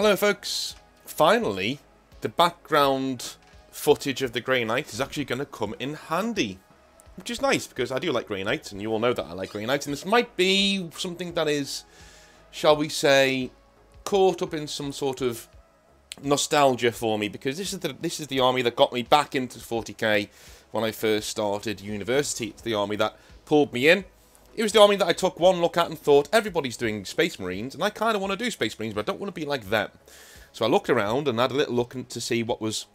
Hello folks, finally the background footage of the Grey Knight is actually going to come in handy, which is nice because I do like Grey Knights and you all know that I like Grey Knights, and this might be something that is, shall we say, caught up in some sort of nostalgia for me, because this is the army that got me back into 40k when I first started university. It's the army that pulled me in. It was the army that I took one look at and thought, everybody's doing Space Marines, and I kind of want to do Space Marines, but I don't want to be like them. So I looked around and had a little look to see what was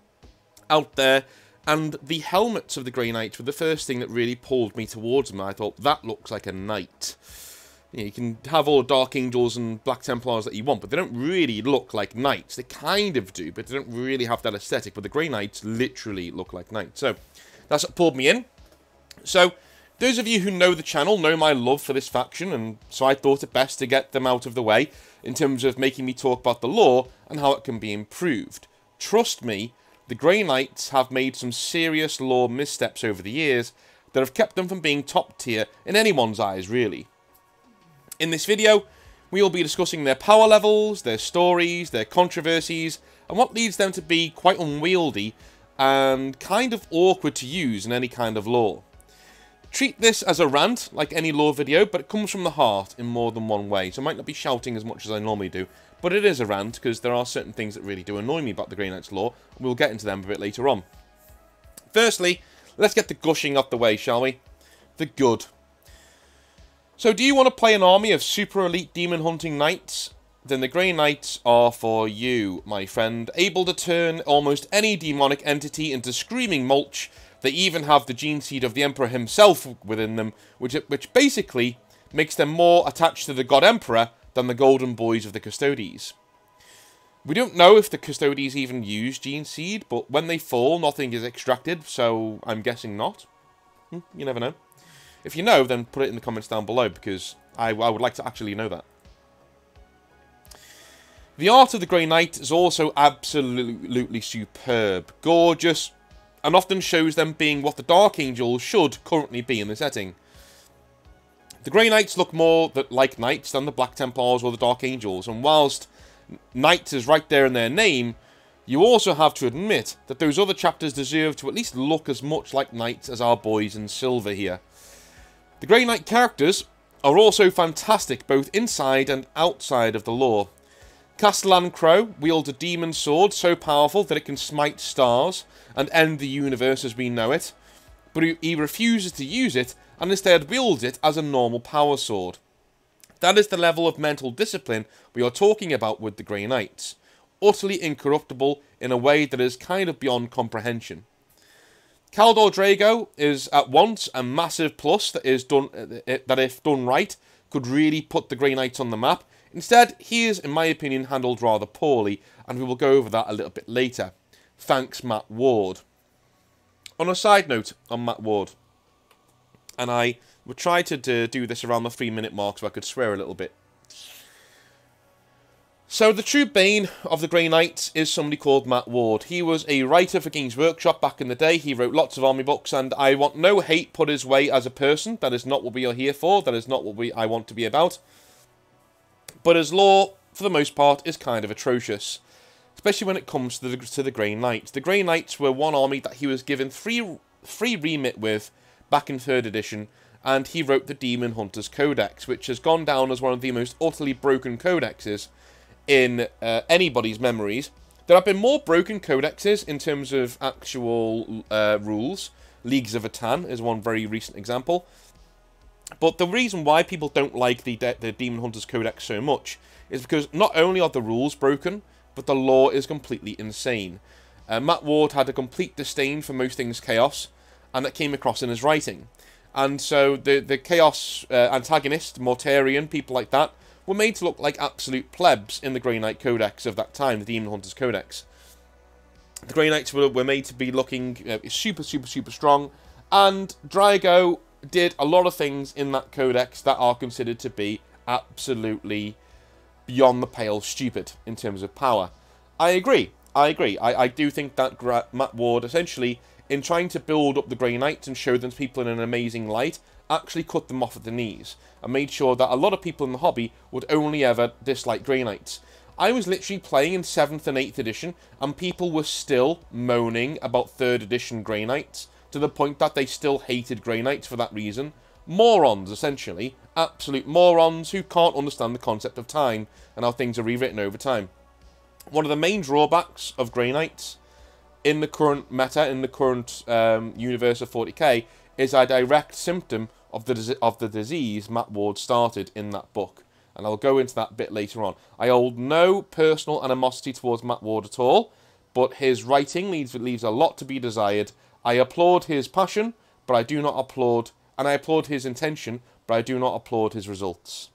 out there, and the helmets of the Grey Knights were the first thing that really pulled me towards them. I thought, that looks like a knight. You can have all the Dark Angels and Black Templars that you want, but they don't really look like knights. They kind of do, but they don't really have that aesthetic. But the Grey Knights literally look like knights. So that's what pulled me in. So those of you who know the channel know my love for this faction, and so I thought it best to get them out of the way in terms of making me talk about the lore and how it can be improved. Trust me, the Grey Knights have made some serious lore missteps over the years that have kept them from being top tier in anyone's eyes, really. In this video, we will be discussing their power levels, their stories, their controversies, and what leads them to be quite unwieldy and kind of awkward to use in any kind of lore. Treat this as a rant, like any lore video, but it comes from the heart in more than one way, so I might not be shouting as much as I normally do, but it is a rant, because there are certain things that really do annoy me about the Grey Knights lore, and we'll get into them a bit later on. Firstly, let's get the gushing out the way, shall we? The good. So do you want to play an army of super elite demon hunting knights? Then the Grey Knights are for you, my friend, able to turn almost any demonic entity into screaming mulch. They even have the gene seed of the Emperor himself within them, which basically makes them more attached to the God Emperor than the Golden Boys of the Custodes. We don't know if the Custodes even use gene seed, but when they fall, nothing is extracted, so I'm guessing not. You never know. If you know, then put it in the comments down below, because I would like to actually know that. The art of the Grey Knight is also absolutely superb, gorgeous, and often shows them being what the Dark Angels should currently be in the setting. The Grey Knights look more like knights than the Black Templars or the Dark Angels, and whilst knight is right there in their name, you also have to admit that those other chapters deserve to at least look as much like knights as our boys in silver here. The Grey Knight characters are also fantastic both inside and outside of the lore. Castellan Crow wields a demon sword so powerful that it can smite stars and end the universe as we know it, but he refuses to use it and instead wields it as a normal power sword. That is the level of mental discipline we are talking about with the Grey Knights. Utterly incorruptible in a way that is kind of beyond comprehension. Caldor Drago is at once a massive plus that if done right could really put the Grey Knights on the map. Instead, he is, in my opinion, handled rather poorly, and we will go over that a little bit later. Thanks, Matt Ward. On a side note on Matt Ward, and I would try to do this around the 3-minute mark so I could swear a little bit. So the true bane of the Grey Knights is somebody called Matt Ward. He was a writer for Games Workshop back in the day. He wrote lots of army books, and I want no hate put his way as a person. That is not what we are here for. That is not what I want to be about. But his lore, for the most part, is kind of atrocious, especially when it comes to the Grey Knights. The Grey Knights were one army that he was given free remit with back in 3rd edition, and he wrote the Demon Hunters Codex, which has gone down as one of the most utterly broken codexes in anybody's memories. There have been more broken codexes in terms of actual rules. Leagues of Atan is one very recent example. But the reason why people don't like the Demon Hunters Codex so much is because not only are the rules broken, but the lore is completely insane. Matt Ward had a complete disdain for most things Chaos, and that came across in his writing. And so the Chaos antagonist, Mortarion, people like that, were made to look like absolute plebs in the Grey Knight Codex of that time, the Demon Hunters Codex. The Grey Knights were made to be looking super strong, and Drago did a lot of things in that codex that are considered to be absolutely beyond the pale stupid in terms of power. I agree. I do think that Matt Ward, essentially, in trying to build up the Grey Knights and show them to people in an amazing light, actually cut them off at the knees and made sure that a lot of people in the hobby would only ever dislike Grey Knights. I was literally playing in 7th and 8th edition, and people were still moaning about 3rd edition Grey Knights, to the point that they still hated Grey Knights for that reason. Morons, essentially. Absolute morons who can't understand the concept of time, and how things are rewritten over time. One of the main drawbacks of Grey Knights, in the current meta, in the current universe of 40k, is a direct symptom of the disease Matt Ward started in that book. And I'll go into that bit later on. I hold no personal animosity towards Matt Ward at all, but his writing leaves a lot to be desired. I applaud his passion, but I do not applaud, and I applaud his intention, but I do not applaud his results.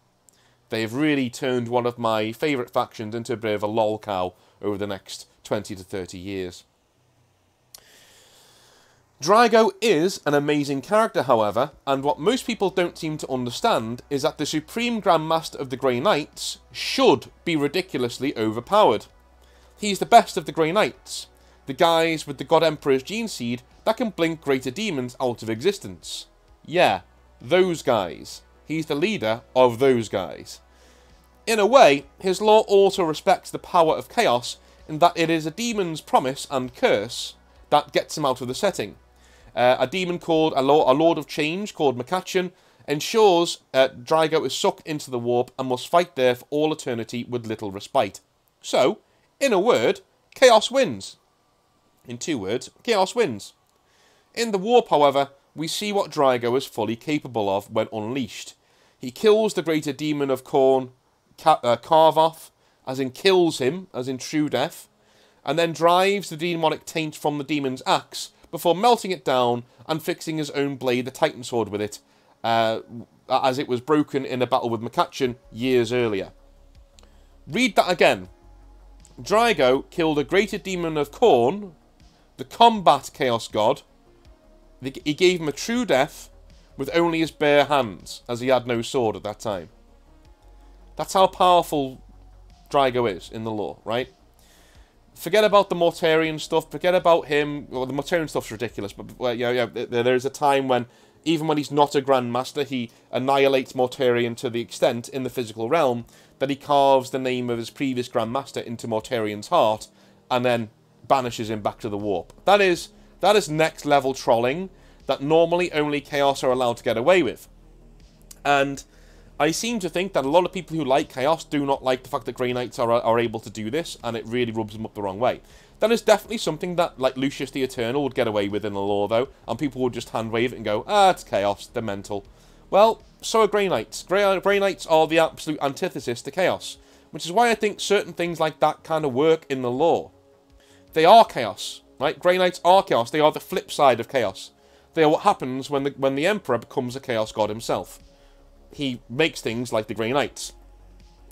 They've really turned one of my favourite factions into a bit of a lol cow over the next 20 to 30 years. Draigo is an amazing character, however, and what most people don't seem to understand is that the Supreme Grandmaster of the Grey Knights should be ridiculously overpowered. He's the best of the Grey Knights, the guys with the God Emperor's gene seed that can blink greater demons out of existence. Yeah, those guys. He's the leader of those guys. In a way, his lore also respects the power of chaos in that it is a demon's promise and curse that gets him out of the setting. A demon called a Lord of Change called McCatchin ensures Draigo is sucked into the warp and must fight there for all eternity with little respite. So, in a word, chaos wins. In 2 words, chaos wins. In the warp, however, we see what Draigo is fully capable of when unleashed. He kills the greater demon of Khorne, Karvoth, as in kills him, as in true death, and then drives the demonic taint from the demon's axe before melting it down and fixing his own blade, the Titan Sword, with it, as it was broken in a battle with McCatchin years earlier. Read that again. Draigo killed a greater demon of Khorne, the combat chaos god. He gave him a true death with only his bare hands, as he had no sword at that time. That's how powerful Draigo is in the lore, right? Forget about the Mortarion stuff, forget about him. Well, the Mortarion stuff's ridiculous, but there's a time when, even when he's not a Grandmaster, he annihilates Mortarion to the extent, in the physical realm, that he carves the name of his previous Grandmaster into Mortarion's heart, and then banishes him back to the warp. That is next level trolling that normally only Chaos are allowed to get away with. And I seem to think that a lot of people who like Chaos do not like the fact that Grey Knights are able to do this, and it really rubs them up the wrong way. That is definitely something that, like, Lucius the Eternal would get away with in the lore, though, and people would just hand-wave it and go, ah, it's Chaos, they're mental. Well, so are Grey Knights. Grey Knights are the absolute antithesis to Chaos, which is why I think certain things like that kind of work in the lore. They are Chaos, right? Grey Knights are Chaos. They are the flip side of Chaos. They are what happens when the Emperor becomes a Chaos God himself. He makes things like the Grey Knights.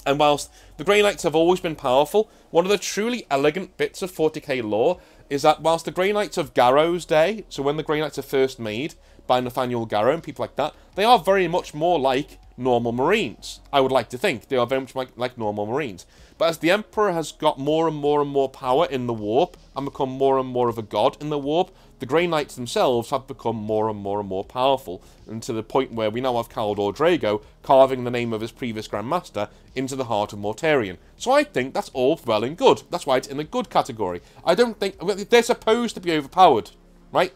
And whilst the Grey Knights have always been powerful, one of the truly elegant bits of 40k lore is that whilst the Grey Knights of Garrow's day, so when the Grey Knights are first made by Nathaniel Garrow and people like that, they are very much more like normal Marines. I would like to think they are very much like normal Marines. But as the Emperor has got more and more power in the warp and become more and more of a god in the warp, the Grey Knights themselves have become more and more powerful, and to the point where we now have Caldor Drago carving the name of his previous Grandmaster into the heart of Mortarion. So I think that's all well and good. That's why it's in the good category. I don't think... They're supposed to be overpowered, right?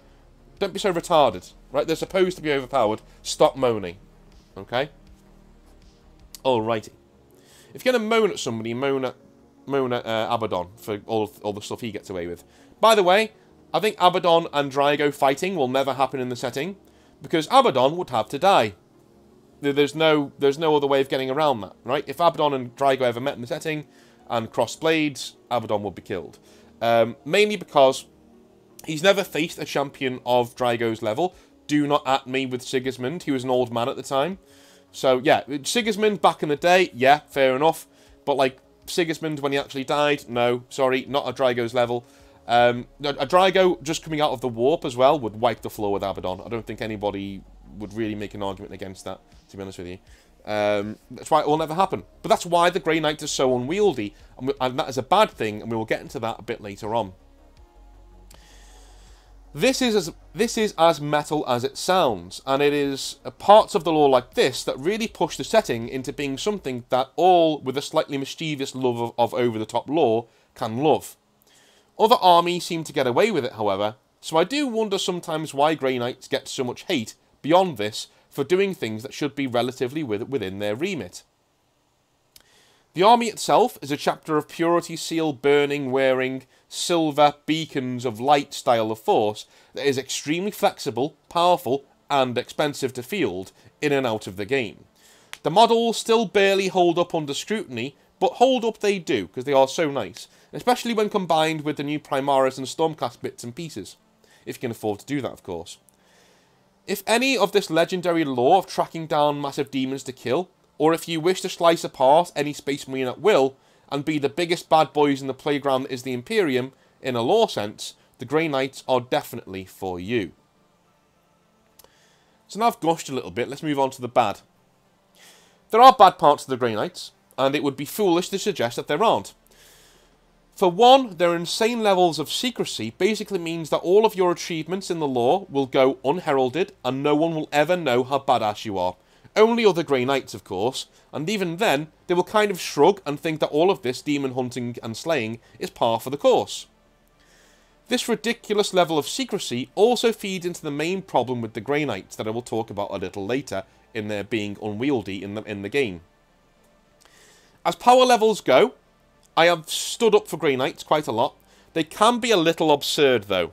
Don't be so retarded, right? They're supposed to be overpowered. Stop moaning, okay? Alrighty. If you're going to moan at somebody, moan at Abaddon for all the stuff he gets away with. By the way, I think Abaddon and Draigo fighting will never happen in the setting, because Abaddon would have to die. There's no other way of getting around that, right? If Abaddon and Draigo ever met in the setting and crossed blades, Abaddon would be killed. Mainly because he's never faced a champion of Draigo's level. Do not at me with Sigismund. He was an old man at the time. So, yeah, Sigismund back in the day, yeah, fair enough. But, like, Sigismund when he actually died, no, sorry, not at Draigo's level. A Draigo just coming out of the warp as well would wipe the floor with Abaddon. I don't think anybody would really make an argument against that, to be honest with you. That's why it will never happen. But that's why the Grey Knights are so unwieldy, and that is a bad thing, and we will get into that a bit later on. This is as metal as it sounds, and it is parts of the lore like this that really push the setting into being something that all with a slightly mischievous love of over-the-top lore can love. Other armies seem to get away with it, however, so I do wonder sometimes why Grey Knights get so much hate beyond this for doing things that should be relatively within their remit. The army itself is a chapter of purity seal burning, wearing silver beacons of light style of force that is extremely flexible, powerful, and expensive to field in and out of the game. The models still barely hold up under scrutiny, but hold up they do, because they are so nice, especially when combined with the new Primaris and Stormcast bits and pieces, if you can afford to do that, of course. If any of this legendary lore of tracking down massive demons to kill, or if you wish to slice apart any Space Marine at will, and be the biggest bad boys in the playground that is the Imperium, in a lore sense, the Grey Knights are definitely for you. So now I've gushed a little bit, let's move on to the bad. There are bad parts of the Grey Knights, and it would be foolish to suggest that there aren't. For one, their insane levels of secrecy basically means that all of your achievements in the lore will go unheralded, and no one will ever know how badass you are. Only other Grey Knights, of course, and even then, they will kind of shrug and think that all of this demon hunting and slaying is par for the course. This ridiculous level of secrecy also feeds into the main problem with the Grey Knights that I will talk about a little later in their being unwieldy in the game. As power levels go, I have stood up for Grey Knights quite a lot. They can be a little absurd though.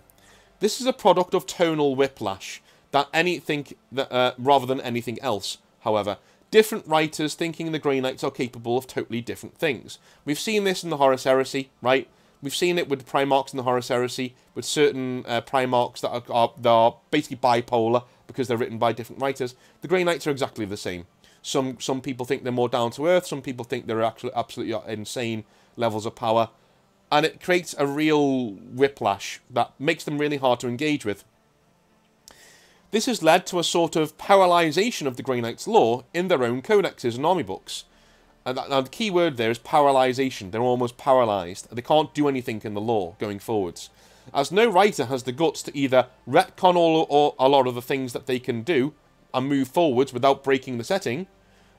This is a product of tonal whiplash, rather than anything else. However, different writers thinking the Grey Knights are capable of totally different things. We've seen this in the Horus Heresy, right? We've seen it with the Primarchs in the Horus Heresy, with certain Primarchs that are basically bipolar because they're written by different writers. The Grey Knights are exactly the same. Some people think they're more down to earth, some people think they're actually absolutely insane levels of power, and it creates a real whiplash that makes them really hard to engage with. This has led to a sort of parallelization of the Grey Knights' lore in their own codexes and army books. And the key word there is parallelization. They're almost paralysed. They can't do anything in the lore going forwards. As no writer has the guts to either retcon or a lot of the things that they can do and move forwards without breaking the setting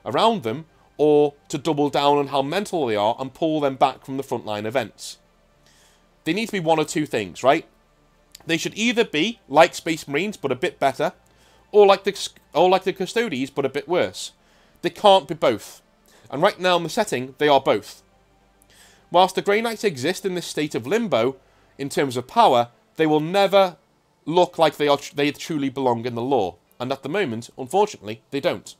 around them, or to double down on how mental they are and pull them back from the frontline events. They need to be one or two things, right? They should either be like Space Marines but a bit better, or like the Custodes but a bit worse. They can't be both. And right now in the setting, they are both. Whilst the Grey Knights exist in this state of limbo, in terms of power, they will never look like they truly belong in the lore. And at the moment, unfortunately, they don't.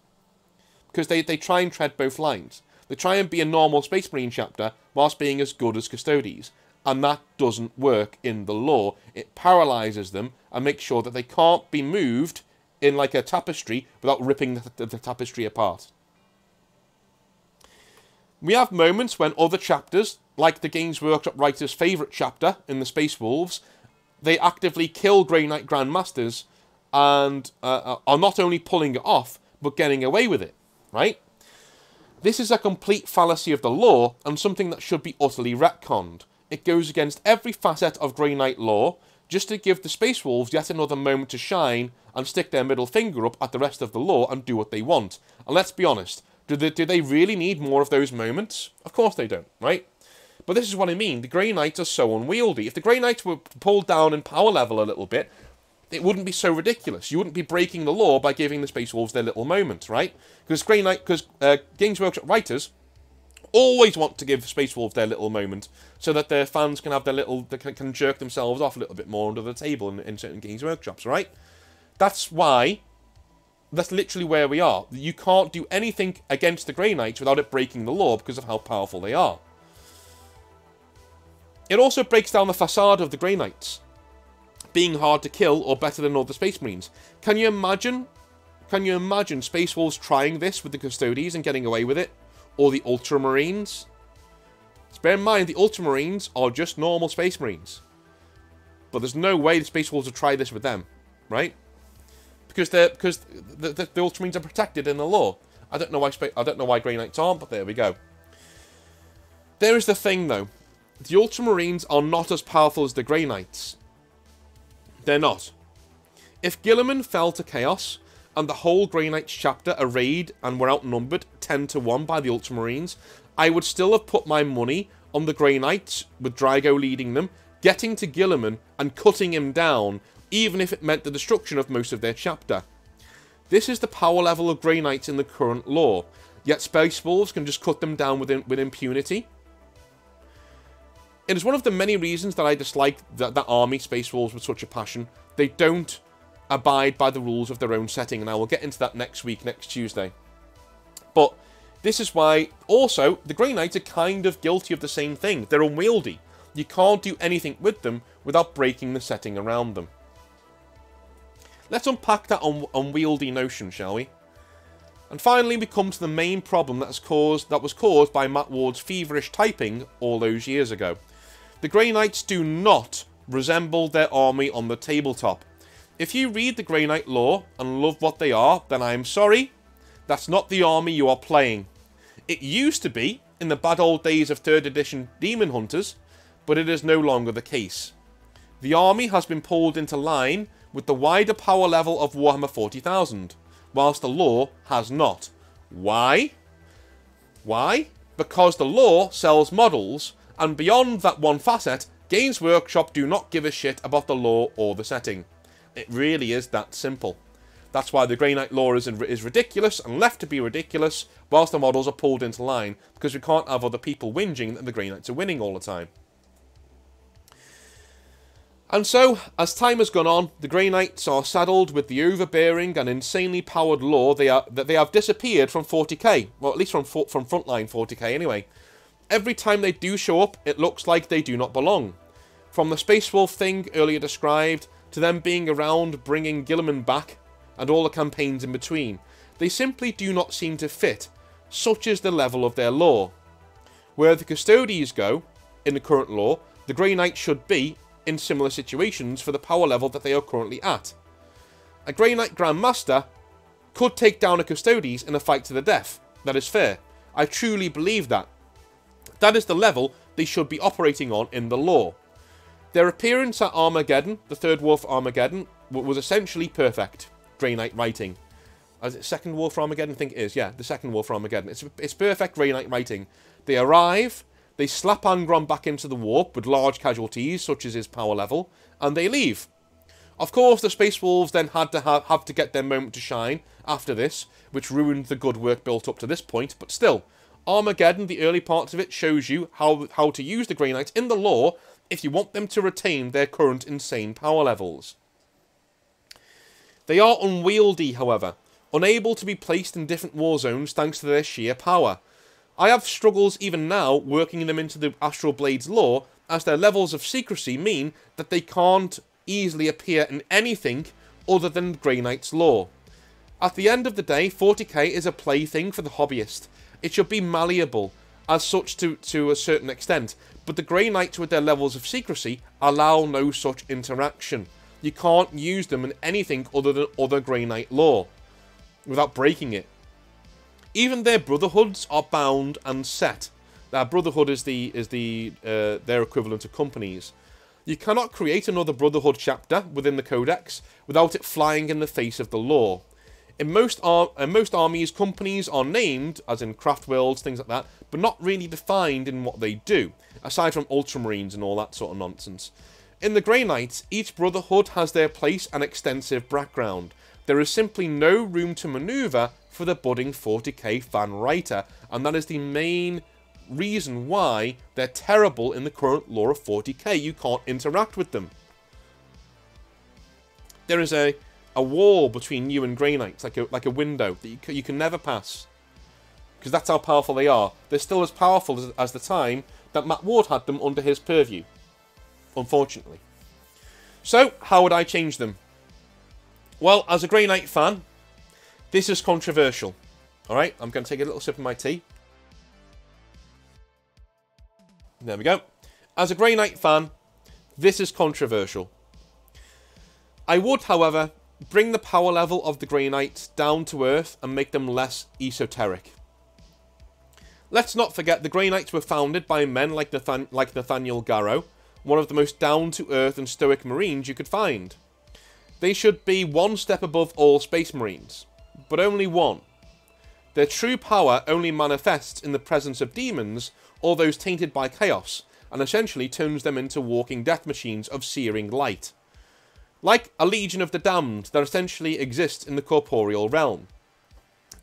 Because they try and tread both lines. They try and be a normal Space Marine chapter, whilst being as good as Custodes. And that doesn't work in the lore. It paralyzes them and makes sure that they can't be moved in like a tapestry without ripping the tapestry apart. We have moments when other chapters, like the Games Workshop writer's favourite chapter in the Space Wolves, they actively kill Grey Knight Grandmasters and are not only pulling it off, but getting away with it, right? This is a complete fallacy of the lore and something that should be utterly retconned. It goes against every facet of Grey Knight lore, just to give the Space Wolves yet another moment to shine and stick their middle finger up at the rest of the lore and do what they want. And let's be honest, do they really need more of those moments? Of course they don't, right? But this is what I mean, the Grey Knights are so unwieldy. If the Grey Knights were pulled down in power level a little bit, it wouldn't be so ridiculous. You wouldn't be breaking the lore by giving the Space Wolves their little moments, right? Because Games Workshop writers always want to give Space Wolves their little moment, so that their fans can have their little, they can jerk themselves off a little bit more under the table in certain Games Workshops, right? That's literally where we are. You can't do anything against the Grey Knights without it breaking the lore because of how powerful they are. It also breaks down the facade of the Grey Knights being hard to kill or better than other Space Marines. Can you imagine Space Wolves trying this with the Custodes and getting away with it? Or the Ultramarines? Just bear in mind, the Ultramarines are just normal Space Marines. But there's no way the Space Wolves would try this with them, right? Because the Ultramarines are protected in the lore. I don't know why Grey Knights aren't, but there we go. There is the thing though. The Ultramarines are not as powerful as the Grey Knights. They're not. If Guilliman fell to Chaos, and the whole Grey Knights chapter arrayed and were outnumbered 10-1 by the Ultramarines, I would still have put my money on the Grey Knights, with Drago leading them, getting to Guilliman and cutting him down, even if it meant the destruction of most of their chapter. This is the power level of Grey Knights in the current lore, yet Space Wolves can just cut them down with impunity. It is one of the many reasons that I dislike that army, Space Wolves, with such a passion. They don't abide by the rules of their own setting, and I will get into that next week, next Tuesday. But this is why, also, the Grey Knights are kind of guilty of the same thing. They're unwieldy. You can't do anything with them without breaking the setting around them. Let's unpack that unwieldy notion, shall we? And finally, we come to the main problem that was caused by Matt Ward's feverish typing all those years ago. The Grey Knights do not resemble their army on the tabletop. If you read the Grey Knight lore and love what they are, then I'm sorry, that's not the army you are playing. It used to be, in the bad old days of 3rd edition Demon Hunters, but it is no longer the case. The army has been pulled into line with the wider power level of Warhammer 40,000, whilst the lore has not. Why? Why? Because the lore sells models, and beyond that one facet, Games Workshop do not give a shit about the lore or the setting. It really is that simple. That's why the Grey Knight lore is ridiculous and left to be ridiculous, whilst the models are pulled into line, because we can't have other people whinging that the Grey Knights are winning all the time. And so, as time has gone on, the Grey Knights are saddled with the overbearing and insanely powered lore that they have disappeared from 40k. Well, at least from frontline 40k anyway. Every time they do show up, it looks like they do not belong. From the Space Wolf thing earlier described, to them being around bringing Guilliman back, and all the campaigns in between, they simply do not seem to fit, such is the level of their lore. Where the Custodies go, in the current lore, the Grey Knights should be in similar situations for the power level that they are currently at. A Grey Knight Grandmaster could take down a Custodes in a fight to the death. That is fair. I truly believe that. That is the level they should be operating on in the lore. Their appearance at Armageddon, the Third War for Armageddon, was essentially perfect Grey Knight writing. Is it Second War for Armageddon? I think it is, yeah, the Second War for Armageddon. It's perfect Grey Knight writing. They arrive, they slap Angron back into the warp with large casualties, such as his power level, and they leave. Of course, the Space Wolves then had to have to get their moment to shine after this, which ruined the good work built up to this point, but still, Armageddon, the early parts of it, shows you how to use the Grey Knights in the lore if you want them to retain their current insane power levels. They are unwieldy, however, unable to be placed in different war zones thanks to their sheer power. I have struggles even now working them into the Astral Blades lore, as their levels of secrecy mean that they can't easily appear in anything other than Grey Knight's lore. At the end of the day, 40k is a plaything for the hobbyist. It should be malleable, as such to a certain extent, but the Grey Knights with their levels of secrecy allow no such interaction. You can't use them in anything other than other Grey Knight lore, without breaking it. Even their brotherhoods are bound and set. Their brotherhood is their equivalent of companies. You cannot create another brotherhood chapter within the codex without it flying in the face of the lore. In most armies, companies are named, as in craft worlds, things like that, but not really defined in what they do, aside from Ultramarines and all that sort of nonsense. In the Grey Knights, each brotherhood has their place and extensive background. There is simply no room to maneuver for the budding 40k fan writer, and that is the main reason why they're terrible in the current lore of 40k. You can't interact with them. There is a wall between you and Grey Knights, like a window that you can never pass, because that's how powerful they are. They're still as powerful as the time that Matt Ward had them under his purview, unfortunately. So, how would I change them? Well, as a Grey Knight fan, this is controversial. Alright, I'm going to take a little sip of my tea. There we go. As a Grey Knight fan, this is controversial. I would, however, bring the power level of the Grey Knights down to earth and make them less esoteric. Let's not forget the Grey Knights were founded by men like Nathaniel Garrow, one of the most down-to-earth and stoic Marines you could find. they should be one step above all Space Marines, but only one. Their true power only manifests in the presence of demons or those tainted by chaos, and essentially turns them into walking death machines of searing light. Like a legion of the damned that essentially exists in the corporeal realm.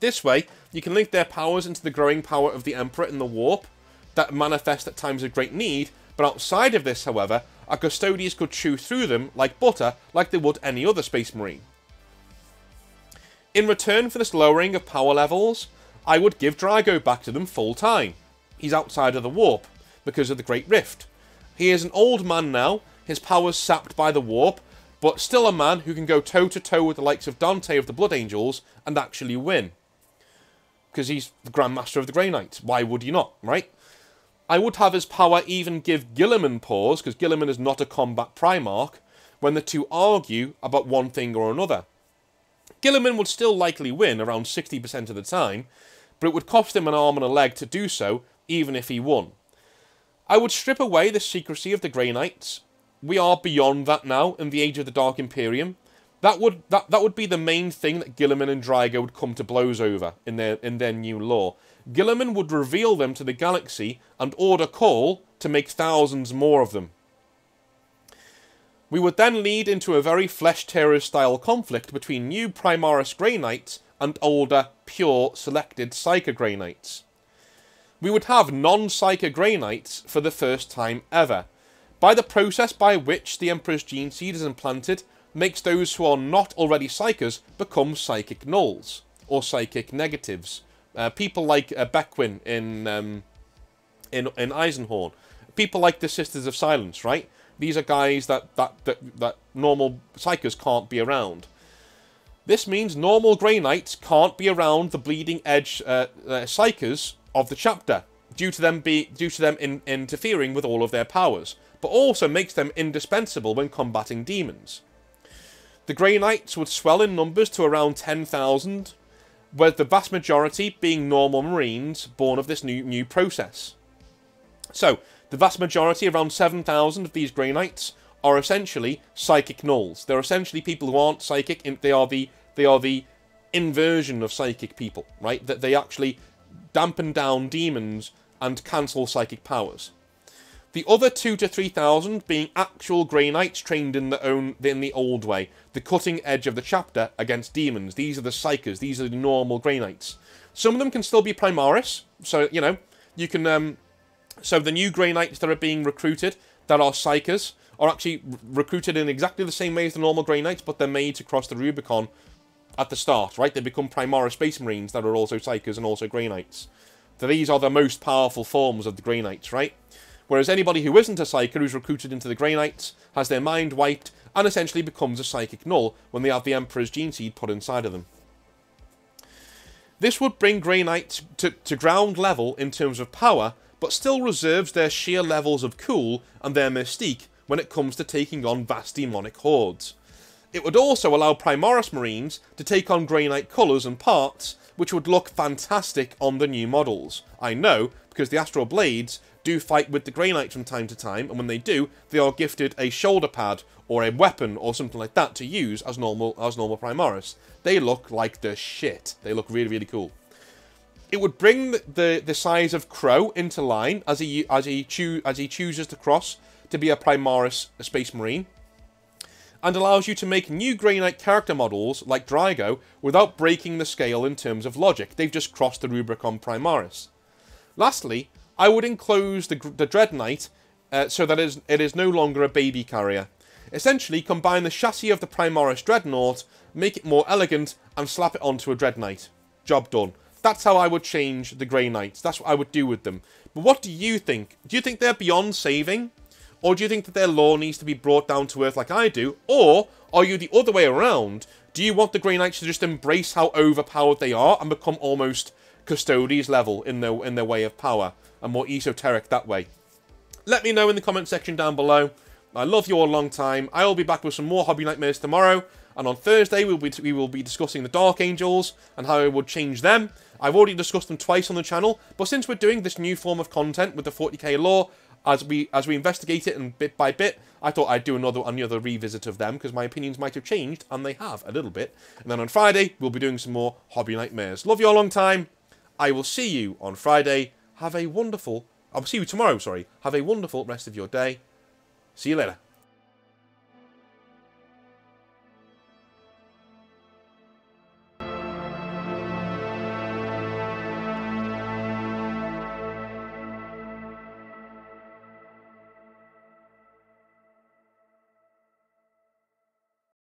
This way, you can link their powers into the growing power of the Emperor in the warp, that manifest at times of great need, but outside of this, however, our custodians could chew through them like butter, like they would any other Space Marine. In return for this lowering of power levels, I would give Drago back to them full time. He's outside of the warp, because of the Great Rift. He is an old man now, his powers sapped by the warp, but still a man who can go toe-to-toe with the likes of Dante of the Blood Angels and actually win. Because he's the Grand Master of the Grey Knights. Why would you not, right? I would have his power even give Guilliman pause, because Guilliman is not a combat Primarch, when the two argue about one thing or another. Guilliman would still likely win around 60% of the time, but it would cost him an arm and a leg to do so, even if he won. I would strip away the secrecy of the Grey Knights. We are beyond that now, in the age of the Dark Imperium. That would be the main thing that Guilliman and Drago would come to blows over in their new lore. Guilliman would reveal them to the galaxy and order Call to make thousands more of them. We would then lead into a very Flesh Tearers style conflict between new Primaris Grey Knights and older, pure, selected Psyker Grey Knights. We would have non-Psyker Grey Knights for the first time ever. By the process by which the Emperor's Gene Seed is implanted, makes those who are not already Psykers become Psychic Nulls, or Psychic Negatives. People like Beckwin in Eisenhorn. People like the Sisters of Silence, right? These are guys that normal Psykers can't be around. This means normal Grey Knights can't be around the bleeding edge Psykers of the chapter, due to them interfering with all of their powers, but also makes them indispensable when combating demons. The Grey Knights would swell in numbers to around 10,000, with the vast majority being normal Marines born of this new process. So, the vast majority, around 7,000 of these Grey Knights, are essentially Psychic Nulls. They're essentially people who aren't Psychic, they are the inversion of Psychic people, right? That they actually dampen down demons and cancel Psychic powers. The other 2,000 to 3,000 being actual Grey Knights trained in the old way, the cutting edge of the chapter against demons. These are the Psykers, these are the normal Grey Knights. Some of them can still be Primaris, so, you know, you can... So the new Grey Knights that are being recruited, that are Psykers, are actually recruited in exactly the same way as the normal Grey Knights, but they're made to cross the Rubicon at the start, right? They become Primaris Space Marines that are also Psykers and also Grey Knights. So these are the most powerful forms of the Grey Knights, right? Whereas anybody who isn't a Psyker who's recruited into the Grey Knights has their mind wiped and essentially becomes a Psychic Null when they have the Emperor's Gene Seed put inside of them. This would bring Grey Knights to ground level in terms of power, but still reserves their sheer levels of cool and their mystique when it comes to taking on vast demonic hordes. It would also allow Primaris Marines to take on Grey Knight colours and parts, which would look fantastic on the new models. I know, because the Astral Blades do fight with the Grey Knights from time to time, and when they do, they are gifted a shoulder pad or a weapon or something like that to use as normal Primaris. They look like the shit. They look really, really cool. It would bring the size of Crow into line as he chooses to cross to be a Primaris Space Marine, and allows you to make new Grey Knight character models like Drago without breaking the scale in terms of logic. They've just crossed the Rubicon Primaris. Lastly, I would enclose the Dread Knight so that it is no longer a baby carrier. Essentially, combine the chassis of the Primaris Dreadnought, make it more elegant, and slap it onto a Dread Knight. Job done. That's how I would change the Grey Knights. That's what I would do with them. But what do you think? Do you think they're beyond saving? Or do you think that their lore needs to be brought down to earth like I do? Or are you the other way around? Do you want the Grey Knights to just embrace how overpowered they are and become almost Custodes level in their way of power, and more esoteric that way? Let me know in the comment section down below. I love you all a long time. I will be back with some more Hobby Nightmares tomorrow, and on Thursday we will be discussing the Dark Angels and how I would change them. I've already discussed them twice on the channel, but since we're doing this new form of content with the 40k lore, as we investigate it and bit by bit, I thought I'd do another revisit of them because my opinions might have changed, and they have a little bit. And then on Friday, we'll be doing some more Hobby Nightmares. Love you all long time. I will see you on Friday. I'll see you tomorrow, sorry. Have a wonderful rest of your day. See you later.